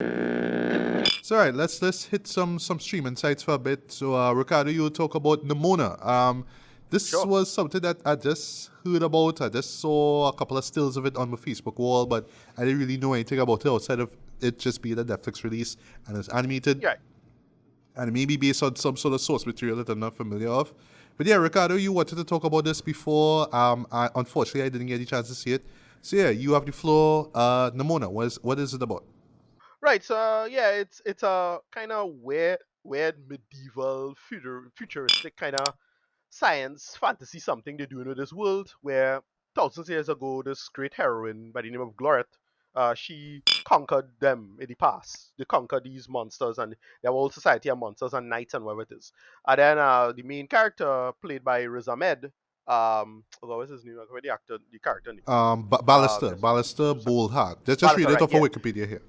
So all right, let's hit some streaming sites for a bit. So Ricardo, you talk about Nimona. This Sure. was something that I just heard about. I just saw a couple of stills of it on my Facebook wall, but I didn't really know anything about it outside of it just being a Netflix release and it's animated Yeah. and maybe based on some sort of source material that I'm not familiar of. But yeah, Ricardo, you wanted to talk about this before. Unfortunately, I didn't get a chance to see it. So yeah, you have the floor. Nimona, what is it about? Right. So yeah, it's a kind of weird medieval futuristic kind of science fantasy something they're doing with this world where thousands of years ago this great heroine by the name of Gloreth, she conquered them in the past. They conquered these monsters and their whole society of monsters and knights and whatever it is. And then the main character played by Riz Ahmed, what was his name? I forget the character name. Just Ballister, 2 seconds. Bullheart. Just read Ballister, it right? off of Yeah. Wikipedia here.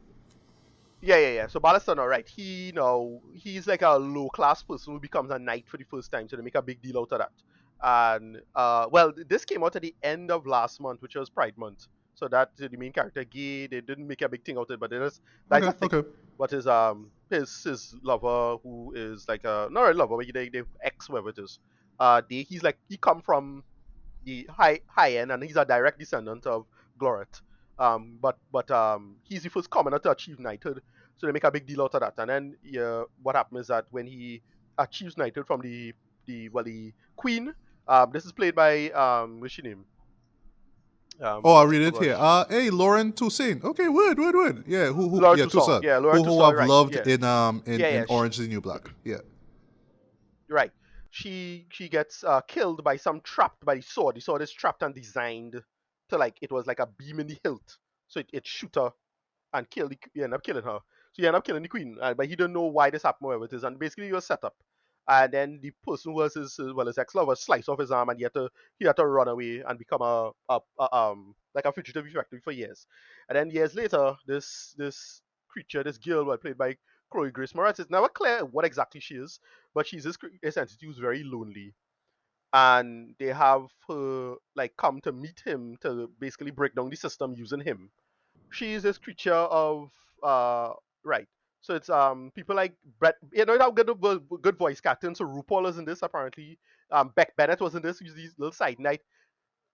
Yeah. So Ballister, no, right? He's like a low class person who becomes a knight for the first time, so they make a big deal out of that. And well, this came out at the end of last month, which was Pride Month. So that the main character gay, they didn't make a big thing out of it, but that's Okay, a thing. okay. But his lover, who is like a not a lover, but they ex whoever it is, he's like he come from the high end, and he's a direct descendant of Gloret. But he's the first commoner to achieve knighthood, so they make a big deal out of that. And then what happened is that when he achieves knighthood from the queen, this is played by what's her name? Oh, I What's read oh it gosh, here. Hey, Lauren Toussaint. Okay, word. Yeah, Laura yeah, Toussaint. Toussaint. Yeah, Laura Who Toussaint. I've Right. loved Yeah. in Yeah. Orange is the New Black. Yeah. Right. She gets killed by some trapped by the sword. The sword is trapped and designed to like it was like a beam in the hilt, so it shoot her and you end up killing her. So you end up killing the queen, but he don't know why this happened, whatever it is, and basically it was set up. And then the person who was his ex-lover sliced off his arm, and he had to run away and become a like a fugitive effectively for years. And then years later, this creature, this girl, played by Chloe Grace Moretz, it's never clear what exactly she is, but she's this entity who's very lonely, and they have her like come to meet him to basically break down the system using him. She is this creature of uh right. So it's people like Brett. You know how good voice acting. So RuPaul is in this apparently. Beck Bennett was in this. He's this little side night.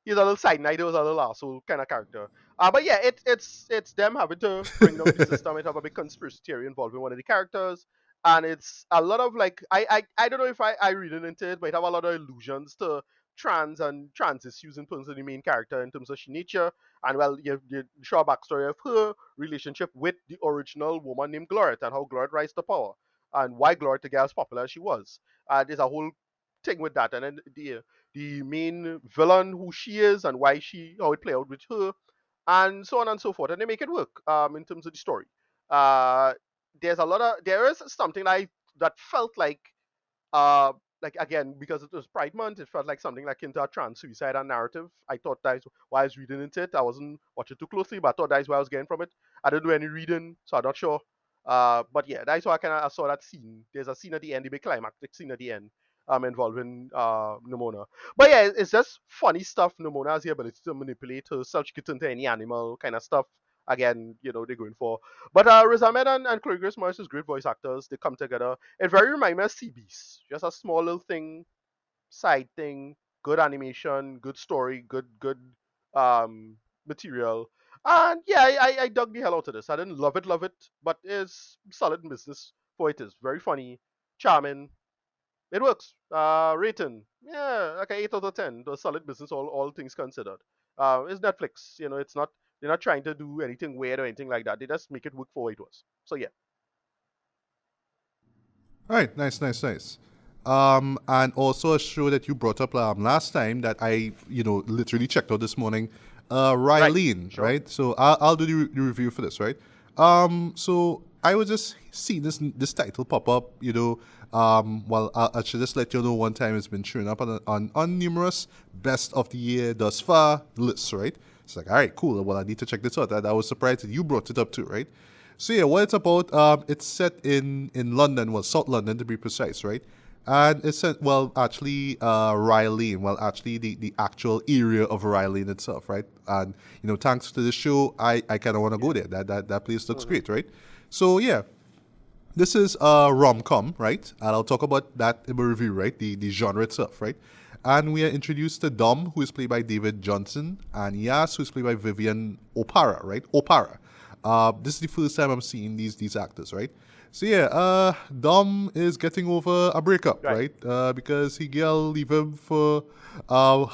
He's a little side night. He was a little asshole kind of character. But yeah, it's them having to bring down the system. It have a big conspiracy theory involving one of the characters, and it's a lot of like I don't know if I read it into it, but it have a lot of allusions to trans issues in terms of the main character in terms of she nature, and well, you show a backstory of her relationship with the original woman named Gloret and how Gloret rise to power and why Gloret got as popular as she was. There's a whole thing with that, and then the main villain, who she is and why how it play out with her, and so on and so forth, and they make it work in terms of the story. Uh, there is something that felt uh like again because it was Pride Month, it felt like something like into a trans suicide and narrative. I thought that's why I was reading into it. I wasn't watching too closely, but I thought that's where I was getting from it. I didn't do any reading, so I'm not sure. But yeah, that's why I saw that scene. There's a scene at the end, the big climactic scene at the end, involving Nimona. But yeah, it's just funny stuff. Nimona has the ability to manipulate herself. She could turn to any animal kind of stuff. Again, they're going for. But Riz Ahmed and Chloe Grace Moretz is great voice actors. They come together. It very reminds me of Sea Beast. Just a small little thing, side thing, good animation, good story, good um material. And yeah, I dug the hell out of this. I didn't love it, but it's solid business for it is. Very funny, charming. It works. Rating, yeah, like an 8 out of 10. The solid business, all things considered. It's Netflix. It's not. They're not trying to do anything weird or anything like that. They just make it work for what it was. So yeah. All right, nice. And also a show that you brought up last time that I, literally checked out this morning, Rye Right. Lane, Sure. right? So I'll do the review for this, right? So I was just seeing this title pop up, well, I should just let you know one time it's been showing up on numerous best of the year thus far lists, right? It's like, all right, cool. Well, I need to check this out. I was surprised that you brought it up too, right? So yeah, what it's about, it's set in London, well, South London to be precise, right? And it's set, well, actually, Rye Lane, well, actually, the actual area of Rye Lane itself, right? And, thanks to the show, I kind of want to go there. That place looks Hmm. great, right? So yeah, this is a rom-com, right? And I'll talk about that in my review, right? The genre itself, right? And we are introduced to Dom, who is played by David Johnson, and Yas, who is played by Vivian Opara, right? Opara. This is the first time I'm seeing these actors, right? So yeah, Dom is getting over a breakup, right? Because he girl leave him for uh,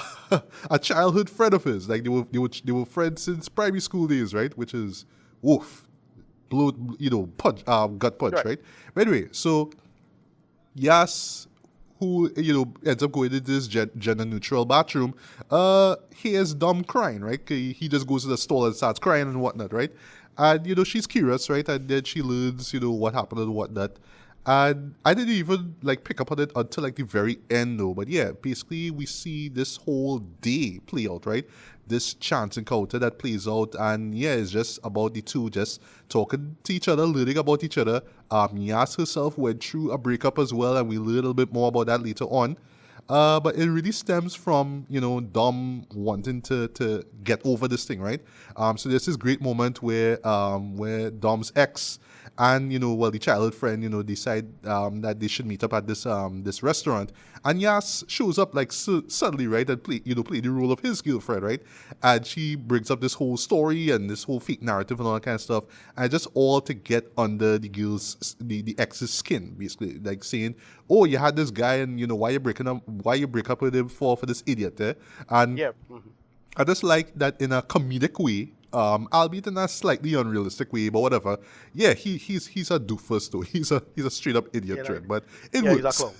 a childhood friend of his. Like they were friends since primary school days, right? Which is woof, blow, punch, gut punch, right? But anyway, so Yas, who ends up going into this gender neutral bathroom, hears Dom crying, right? He just goes to the stall and starts crying and whatnot, right? And she's curious, right? And then she learns what happened and whatnot. And I didn't even pick up on it until the very end though. But yeah, basically we see this whole day play out, right? This chance encounter that plays out, and yeah, it's just about the two just talking to each other, learning about each other. Yas herself went through a breakup as well, and we learn a little bit more about that later on. But it really stems from, Dom wanting to get over this thing, right? So there's this great moment where Dom's ex and, the childhood friend, decide that they should meet up at this restaurant. And Yas shows up suddenly, right? And play the role of his girlfriend, right? And she brings up this whole story and this whole fake narrative and all that kind of stuff. And just all to get under the ex's skin, basically. Like saying, oh, you had this guy and, why you break up with him for this idiot, eh? And Yeah. I just like that in a comedic way, albeit in a slightly unrealistic way, but whatever. Yeah, he's a doofus though. He's a straight up idiot, Yeah, right? But it yeah, he's a works. clown.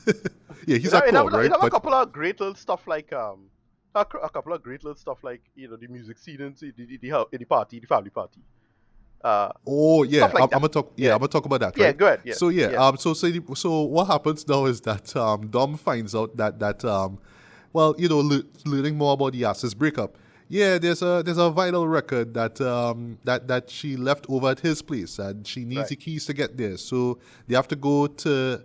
Yeah, he's a clown, right? You have a But couple of great little stuff a couple of great little stuff the music scene in the party, the family party. oh yeah, Stuff like I'm that. gonna talk. Yeah, I'm gonna talk about that. Yeah, Right? go ahead. Yeah. So yeah, Yeah. so what happens now is that Dom finds out that learning more about Yas's breakup. Yeah, there's a vinyl record that she left over at his place, and she needs Right. the keys to get there. So they have to go to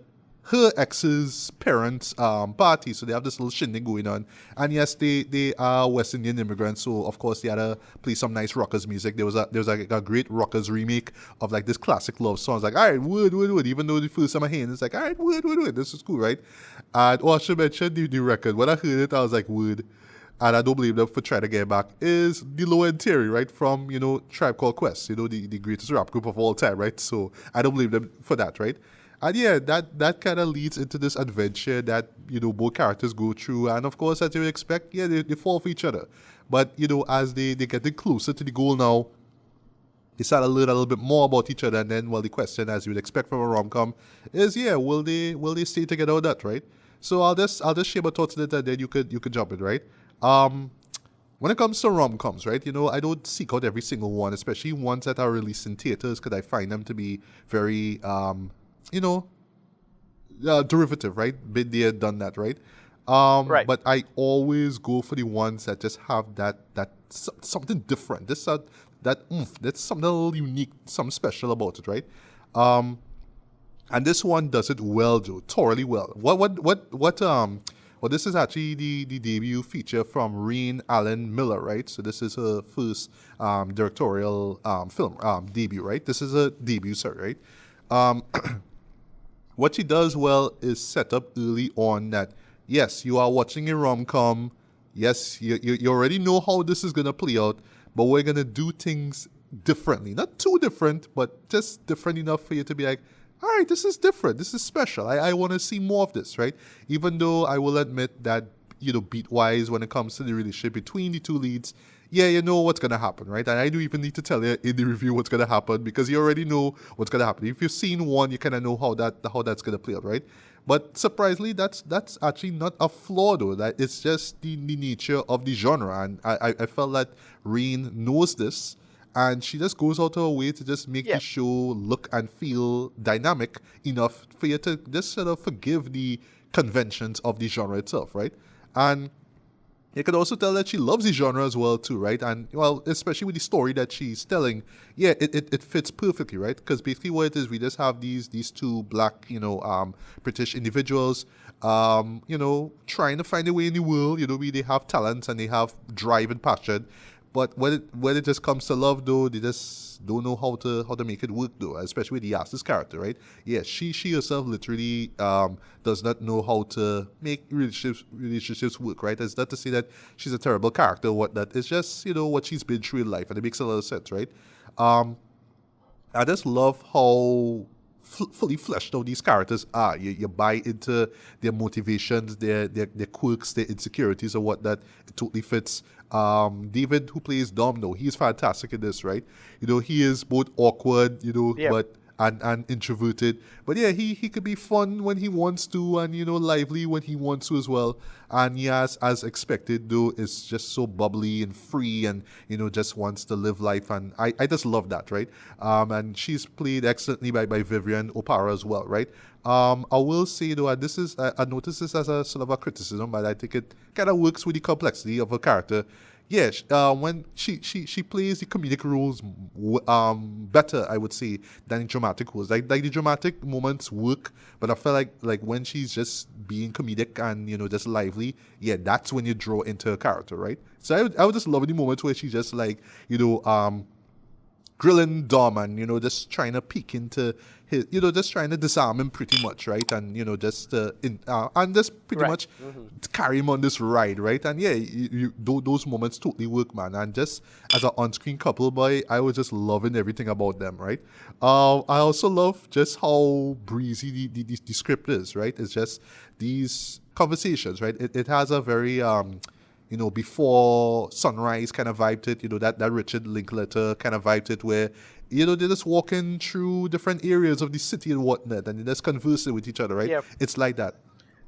her ex's parents' party. So they have this little shindig going on. And yes, they are West Indian immigrants, so of course they had to play some nice rockers music. There was a great rockers remake of this classic love song. It's like, all right, wood. Even though the first time I heard it, it's like, all right, wood. This is cool, right? And I should mention the record. When I heard it, I was like, wood. And I don't blame them for trying to get back, is the Low End Theory, right? From, Tribe Called Quest, the greatest rap group of all time, right? So I don't blame them for that, right? And yeah, that kind of leads into this adventure that, both characters go through. And of course, as you would expect, yeah, they fall for each other. But, as they getting closer to the goal now, they start to learn a little bit more about each other. And then, the question, as you would expect from a rom-com, is, yeah, will they stay together or not, right? So I'll just share my thoughts on it, and then you could jump in, right? When it comes to rom-coms, right, I don't seek out every single one, especially ones that are released in theaters, because I find them to be very, derivative, right? Been there, done that, right? Right. But I always go for the ones that just have that something different. That's something a little unique, something special about it, right? And this one does it well, Joe, thoroughly well. Well, this is actually the debut feature from Reen Allen Miller, right? So this is her first directorial film debut, right? This is a debut, sorry, right? What she does well is set up early on that, yes, you are watching a rom-com. Yes, you already know how this is going to play out, but we're going to do things differently. Not too different, but just different enough for you to be like, all right, this is different. This is special. I want to see more of this, right? Even though I will admit that, beat-wise, when it comes to the relationship between the two leads, yeah, you know what's going to happen, right? And I don't even need to tell you in the review what's going to happen, because you already know what's going to happen. If you've seen one, you kind of know how that's going to play out, right? But surprisingly, that's actually not a flaw, though. That it's just the nature of the genre. And I felt that Reen knows this, and she just goes out of her way to just make the show look and feel dynamic enough for you to just sort of forgive the conventions of the genre itself, right? And you could also tell that she loves the genre as well too, right? And well, especially with the story that she's telling, yeah, it fits perfectly, right? Because basically what it is, we just have these two black, British individuals, trying to find a way in the world. They have talents and they have drive and passion. But when it just comes to love, though, they just don't know how to make it work, though. Especially with the Yasa's character, right? Yeah, she herself literally does not know how to make relationships work, right? It's not to say that she's a terrible character or whatnot. It's just what she's been through in life, and it makes a lot of sense, right? I just love how fully fleshed out these characters are. You buy into their motivations, their quirks, their insecurities, or whatnot. It totally fits. David, who plays Dom, though, he's fantastic in this, right? He is both awkward, Yeah. but and introverted. But yeah, he could be fun when he wants to, and lively when he wants to as well. And yes, as expected, though, is just so bubbly and free, and just wants to live life. And I just love that, right? And she's played excellently by Vivian Opara as well, right? I will say though, and this is I notice this as a sort of a criticism, but I think it kind of works with the complexity of her character. Yeah, when she plays the comedic roles better, I would say, than the dramatic roles. Like the dramatic moments work, but I feel like when she's just being comedic and just lively, yeah, that's when you draw into her character, right? So I would just love the moments where she's just like grilling Dom and just trying to peek into his, just trying to disarm him pretty much, right? And just and just pretty Right. much to carry him on this ride, right? And yeah, those moments totally work, man. And just as an on-screen couple, boy, I was just loving everything about them, right? I also love just how breezy the script is, right? It's just these conversations, right? It has a very before sunrise kind of vibe to it, that Richard Linklater kind of vibe to it, where, they're just walking through different areas of the city and whatnot, and they're just conversing with each other, right? Yeah. It's like that.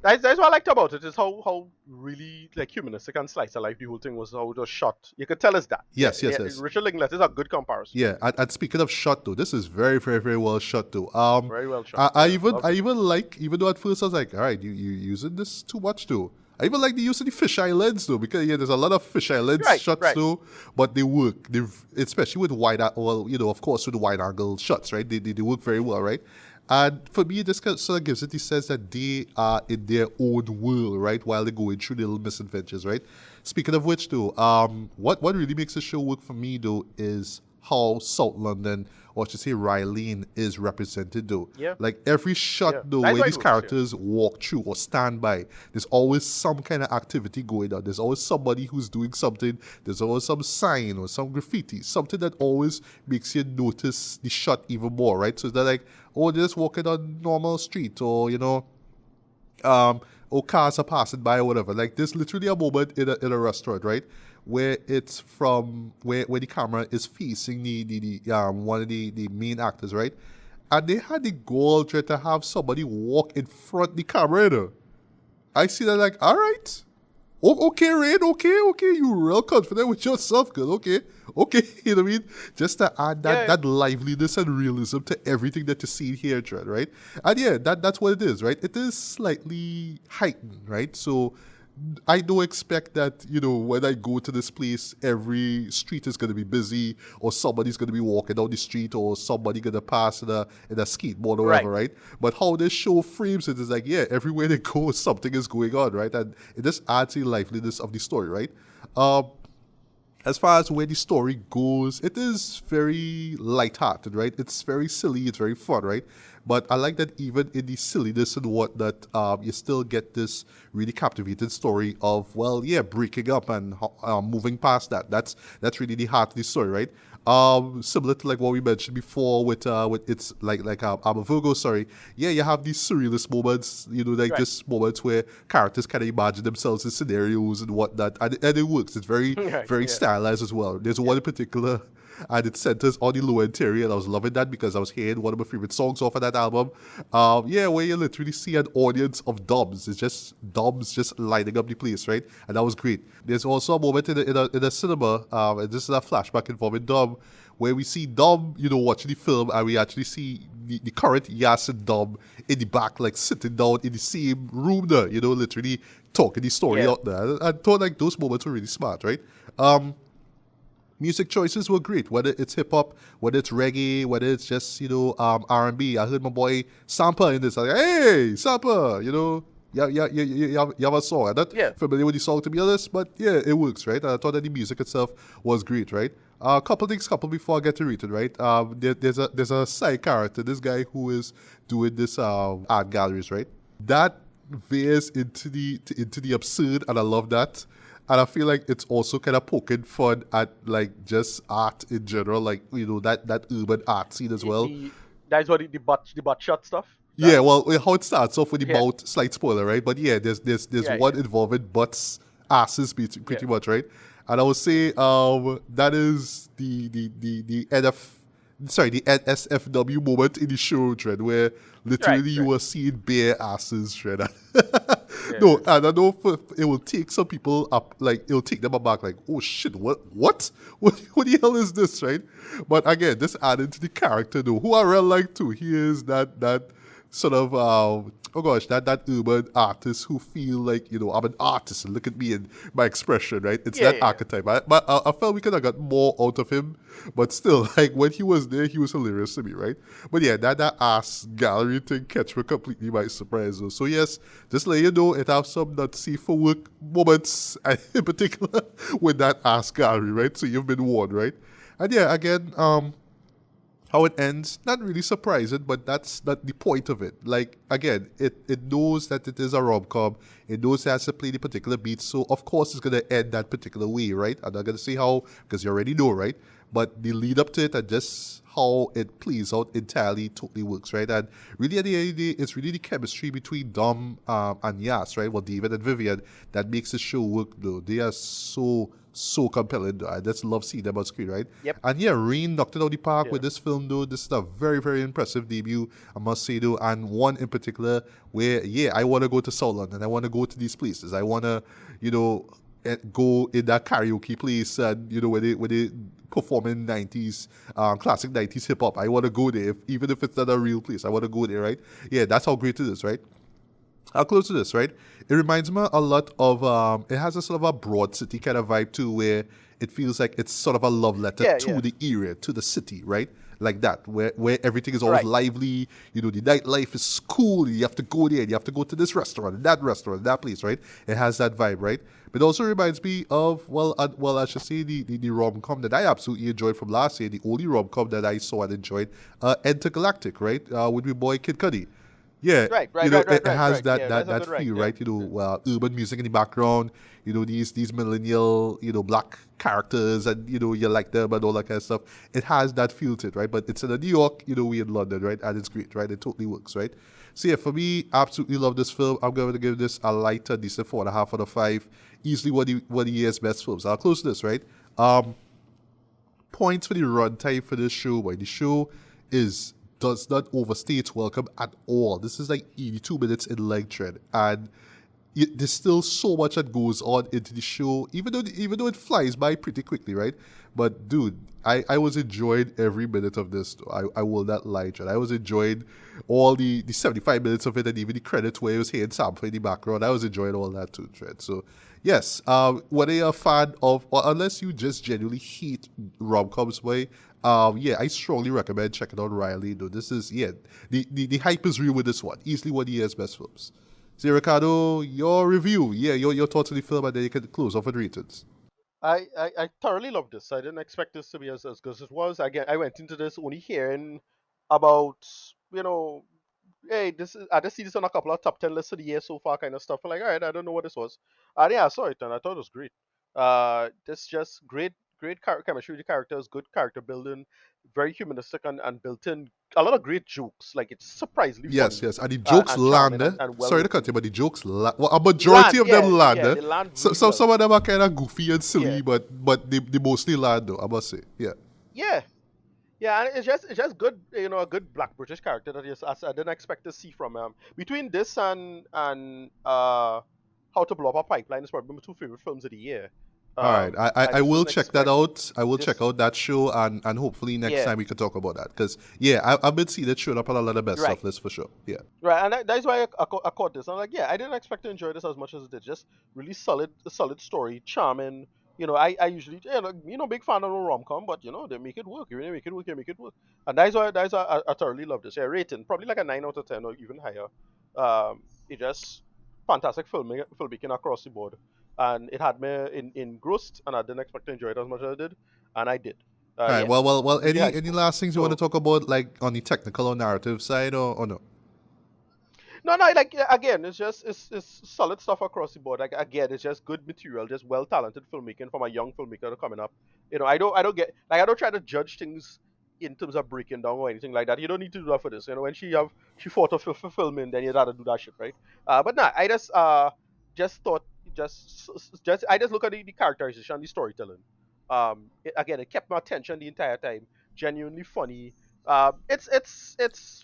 That's what I liked about it, is how really like humanistic and slice of life the whole thing was, how it was shot. You could tell us that. Yes. Richard Linklater is a good comparison. Yeah, and speaking of shot though, this is very, very, very well shot though. Very well shot. I Yeah, even loved I it. even like, even though at first I was like, all right, you using this too much though. I even like the use of the fisheye lens though, because yeah, there's a lot of fisheye lens Right, shots right. though, but they work. Especially with of course with the wide angle shots, right? They work very well, right? And for me, this sort of gives it the sense that they are in their own world, right? While they're going through little misadventures, right? Speaking of which, though, what really makes the show work for me, though, is how South London, or I should say Rye Lane, is represented, though. Yeah. Like every shot, Yeah. though, That's where why these it works, yeah. characters walk through or stand by, there's always some kind of activity going on. There's always somebody who's doing something. There's always some sign or some graffiti, something that always makes you notice the shot even more, right? So they're like, oh, they're just walking on normal street, or or cars are passing by or whatever. Like there's literally a moment in a restaurant, right, where it's from where the camera is facing the one of the main actors, right, and they had the goal to have somebody walk in front the camera. I see that, like, all right. Okay, Rain, okay, you real confident with yourself, girl, okay, you know what I mean? Just to add that liveliness and realism to everything that you see here, Trent, right? And yeah, that's what it is, right? It is slightly heightened, right? So I don't expect that, when I go to this place, every street is going to be busy, or somebody's going to be walking down the street, or somebody going to pass in a skateboard or whatever, right? But how this show frames it is like, yeah, everywhere they go, something is going on, right? And it just adds to the liveliness of the story, right? As far as where the story goes, it is very lighthearted, right? It's very silly, it's very fun, right? But I like that even in the silliness and whatnot, you still get this really captivating story of, well, yeah, breaking up and moving past that. That's really the heart of the story, right? Similar to like what we mentioned before with it's like I'm a Virgo, sorry. Yeah, you have these surrealist moments, like just moments where characters kind of imagine themselves in scenarios and whatnot, and it works. It's very very stylized as well. There's one in particular, and it centers on the low end theory, and I was loving that because I was hearing one of my favorite songs off of that album. Where you literally see an audience of Doms. It's just Doms just lighting up the place, right? And that was great. There's also a moment in a cinema, and this is a flashback involving Dom, where we see Dom, watching the film, and we actually see the current Yas and Dom in the back, like sitting down in the same room there, literally talking the story out there. I thought like those moments were really smart, right? Music choices were great, whether it's hip hop, whether it's reggae, whether it's just R&B. I heard my boy Sampa in this. I was like, hey, Sampa, You have a song. I'm not Yeah. familiar with the song, to be honest, but yeah, it works, right? And I thought that the music itself was great, right? A couple things, before I get to read it, right? There's a side character, this guy who is doing this art galleries, right? That veers into the absurd, and I love that. And I feel like it's also kind of poking fun at like just art in general, like that urban art scene as well. The That's what the butt shot stuff. Yeah, well, how it starts off with the Yeah. mouth, slight spoiler, right? But yeah, there's Yeah. one Yeah. involving butts, asses, Yeah. pretty much, right? And I would say that is the the NSFW moment in the show, Dread, where Right. literally you Right. were seeing bare asses, Dread. Yeah. No, and I know it will take some people up, like it'll take them aback, like, oh shit, what the hell is this, right? But again, this added to the character, though, who I really like too. He is that sort of oh gosh, that urban artist who feel like I'm an artist and look at me and my expression, right? It's Yeah. that Yeah. Yeah. archetype. I felt we could have got more out of him, but still, like when he was there, he was hilarious to me, right? But yeah, that ass gallery thing catch me completely by surprise. Though. So yes, just let you know, it have some not safe for work moments, and in particular with that ass gallery, right? So you've been warned, right? And yeah, again, how it ends, not really surprising, but that's not the point of it. Like, again, it knows that it is a rom-com. It knows it has to play the particular beat, so of course it's going to end that particular way, right? I'm not going to say how, because you already know, right? But the lead up to it and just how it plays out entirely totally works, right? And really at the end of the day, it's really the chemistry between Dom and Yas, right? Well, David and Vivian, that makes the show work, though. They are so compelling. I just love seeing them on screen, right? Yep. And yeah, Rain knocked it out the park Yeah. with this film, though. This is a very, very impressive debut, I must say, though. And one in particular where, yeah, I want to go to South London. I want to go to these places. I want to, go in that karaoke place and, where they performing 90s, classic 90s hip hop. I want to go there, even if it's not a real place. I want to go there, right? Yeah, that's how great it is, right? I'll close to this, right? It reminds me a lot of, it has a sort of a broad city kind of vibe too, where it feels like it's sort of a love letter Yeah. to Yeah. the area, to the city, right? Like that, where everything is always Right. lively, the nightlife is cool, you have to go there, you have to go to this restaurant, that place, right? It has that vibe, right? But it also reminds me of, I should say the rom-com that I absolutely enjoyed from last year, the only rom-com that I saw and enjoyed, Intergalactic, right? With my boy Kid Cudi. Yeah, Right. Right. Right. Right. it Right. has Right. that Yeah. that That's a that good right. feel, Yeah. right? Yeah. Urban music in the background. These millennial, black characters, and you like them and all that kind of stuff. It has that feel to it, right? But it's in New York, we in London, right? And it's great, right? It totally works, right? So yeah, for me, absolutely love this film. I'm going to give this a lighter, decent 4.5 out of 5. Easily one of the year's best films. I'll close this, right? Points for the runtime for this show, boy. The show does not overstay its welcome at all. This is like 82 minutes in length, Trend, and there's still so much that goes on into the show, even though it flies by pretty quickly, right? But dude, I was enjoying every minute of this. I will not lie, Trend. I was enjoying all the 75 minutes of it, and even the credits where it was hearing Sam in the background. I was enjoying all that too, Trend. So yes, whether you're a fan of, or unless you just genuinely hate rom-coms, way, yeah, I strongly recommend checking out Rye Lane, though. This is, yeah, the hype is real with this one. Easily one of the year's best films. So, Ricardo, your review. Yeah, your thoughts on the film, and then you can close off with ratings. I thoroughly loved this. I didn't expect this to be as good as it was. Again, I went into this only hearing about, you know, hey, I just see this on a couple of top 10 lists of the year so far, kind of stuff. I'm like, all right, I don't know what this was. And yeah, I saw it and I thought it was great. This just great chemistry with the characters, good character building, very humanistic and built in a lot of great jokes. Like it's surprisingly Yes, funny yes. And the jokes and land. charming Eh? and well Sorry to cut written. you, but the jokes land. Well, a majority Land, of them yeah, land. yeah, Eh? they land So, really well. some of them are kind of goofy and Yeah, silly, but they mostly land, though, I must say. Yeah. yeah. Yeah, and it's just good, a good Black British character that I didn't expect to see from between this and How to Blow Up a Pipeline is probably my two favorite films of the year. All right, I I just will didn't check that expect out. I will check this. out that show, and hopefully next Yeah, time we can talk about that. Because, yeah, I've been seeing it showing up on a lot of best right, stuff lists for sure. Yeah. right, and that's why I caught this. I'm like, yeah, I didn't expect to enjoy this as much as it did. Just really solid story, charming. I usually, big fan of rom com, but they make it work. You really make it work. You make it work, and that's why I thoroughly love this. Yeah, rating probably like a 9 out of 10 or even higher. It just fantastic filmmaking across the board, and it had me engrossed, and I didn't expect to enjoy it as much as I did, and I did. All right. Yeah, Well. really high Any score. last things you want to So talk about, like on the technical or narrative side, or no? no, no, like again, it's solid stuff across the board. Like again, it's just good material, just well talented filmmaking from a young filmmaker coming up. I don't get like I don't try to judge things in terms of breaking down or anything like that. You don't need to do that for this. When she fought for filming, then you gotta do that shit, right? But nah, I just thought just I just look at the characterization, the storytelling. Again, it kept my attention the entire time. Genuinely funny. It's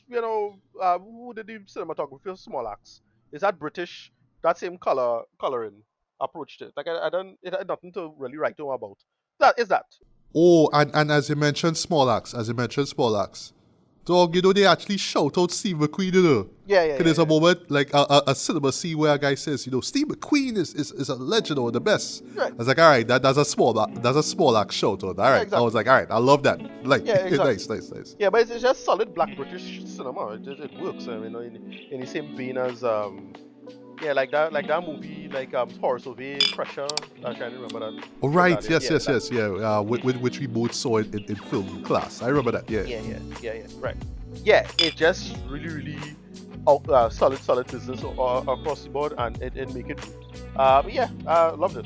who did the cinematography? Small Axe. Is that British? That same coloring approached it. Like I don't, it had nothing to really write home about. That is that. Oh, and as you mentioned, Small Axe. Dog, they actually shout out Steve McQueen, Yeah, yeah, Because yeah, there's a yeah. moment, like a cinema scene where a guy says, Steve McQueen is a legend or the best. Right. I was like, all right, that's a Small Axe shout out. All Yeah, right. I was exactly. like, all right, I love that. Like, Yeah, exactly. nice. Yeah, but it's just solid black British cinema. It works. I mean, in the same vein as yeah, like that movie, like Horror Survey, Pressure. I can't remember that. All But right, that, yes, yeah, that. yeah. Which we both saw it in film class. I remember that, yeah. Yeah. Right. Yeah, it just really solid business across the board, and it make it. But yeah, loved it.